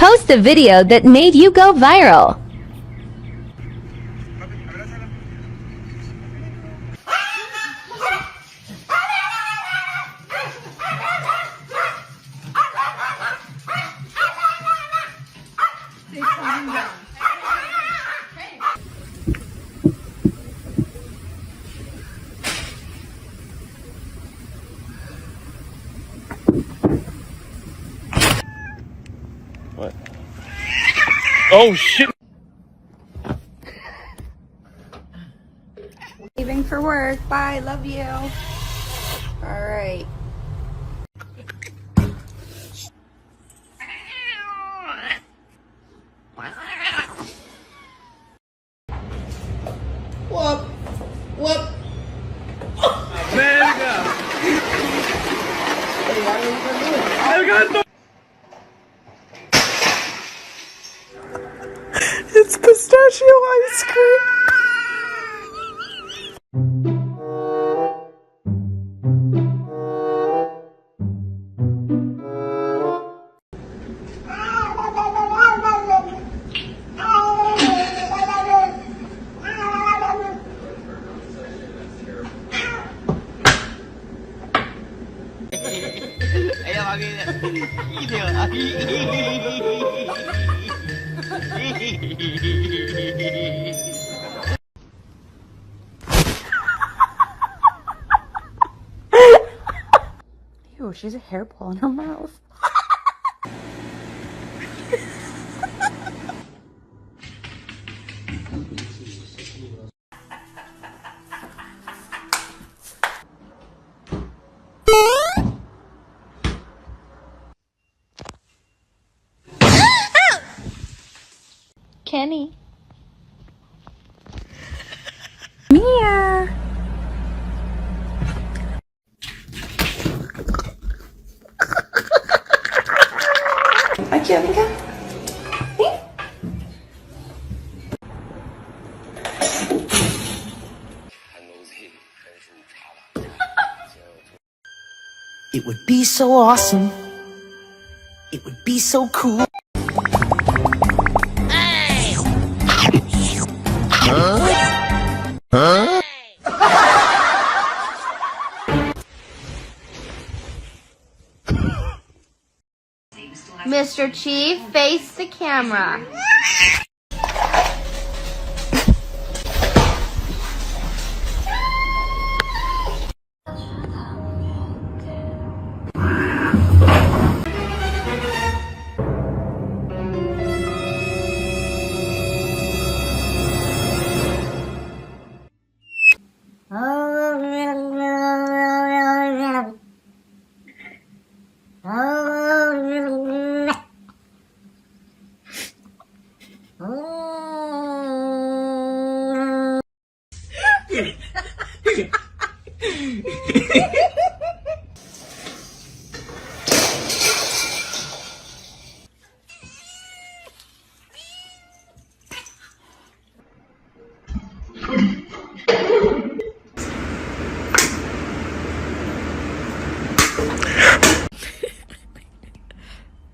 post a video that made you go viral. What? Oh shit! Leaving for work. Bye. Love you. All right. Whoop. Whoop. Verga! Verga! It's pistachio ice cream. Ew, she has a hairball in her mouth. Kenny. Mia. Aquí, venga. It would be so awesome. It would be so cool. Mr. Chief, face the camera.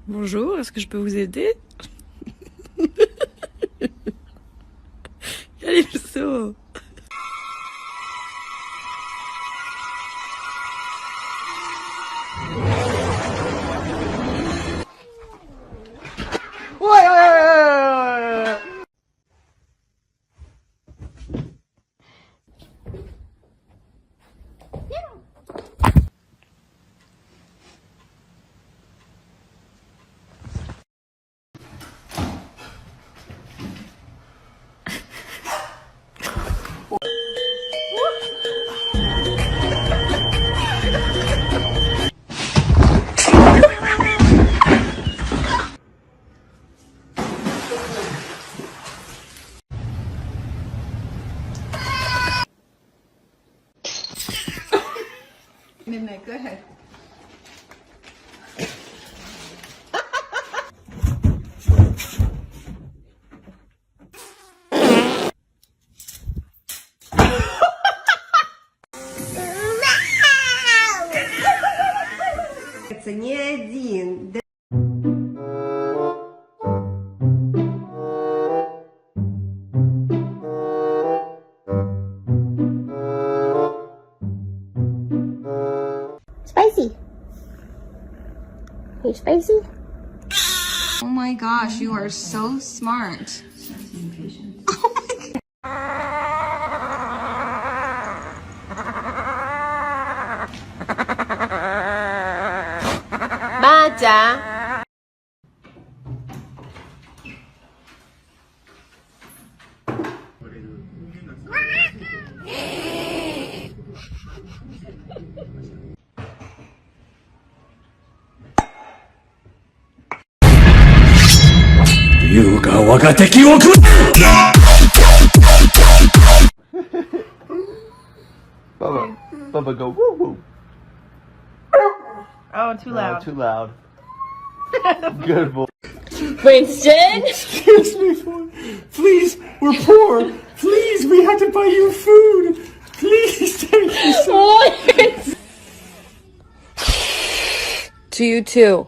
Bonjour, est-ce que je peux vous aider? Allez, le saut. Midnight, go ahead. Это не один. really spicy. Oh my gosh, you are so smart. 맞아. Bubba, go woo woo. Oh, too loud. Too loud. Good boy. Winston? Excuse me, please, we're poor. Please, we had to buy you food. Please, thank you so much. To you too.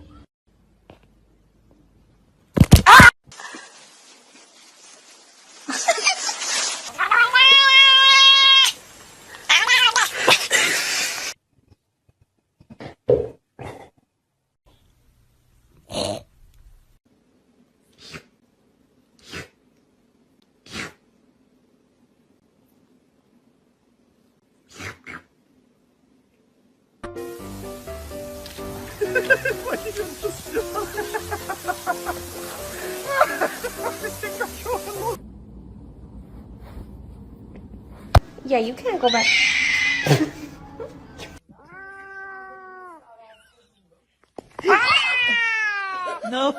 Yeah, you can't go back. No.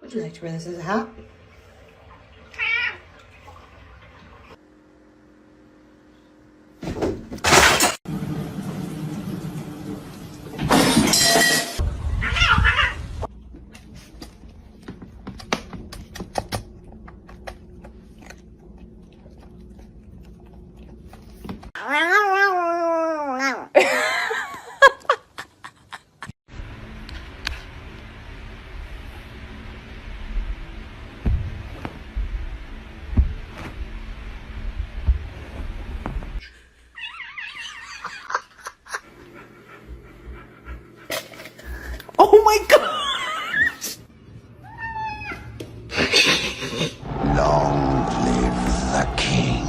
Would you like to wear this as a hat? Oh my god! Long live the king.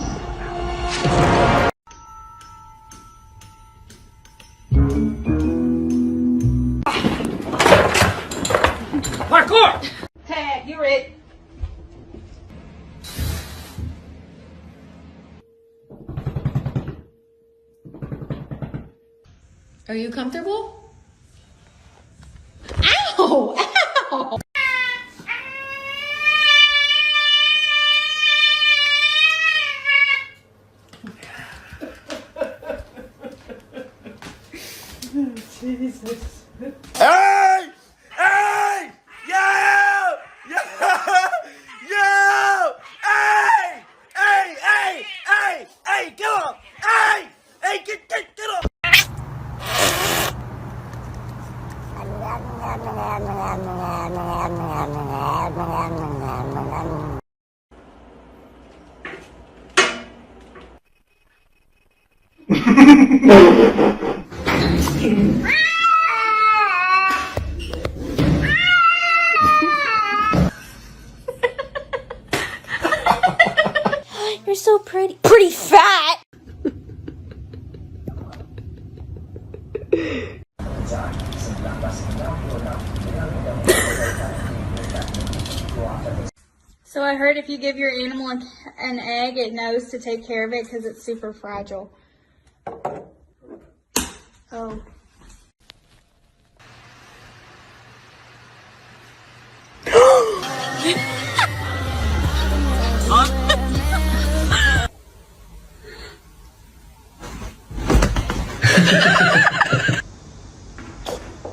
Parkour! Tag, you're it. Are you comfortable? Ow! Ow! Jesus. Hey! Hey! Yo! Yo! Yo! Hey! Hey! Hey! Hey! Hey! Get up! Hey! Hey! Get up! You're so pretty. Pretty fat! So I heard if you give your animal an egg, it knows to take care of it because it's super fragile. Oh.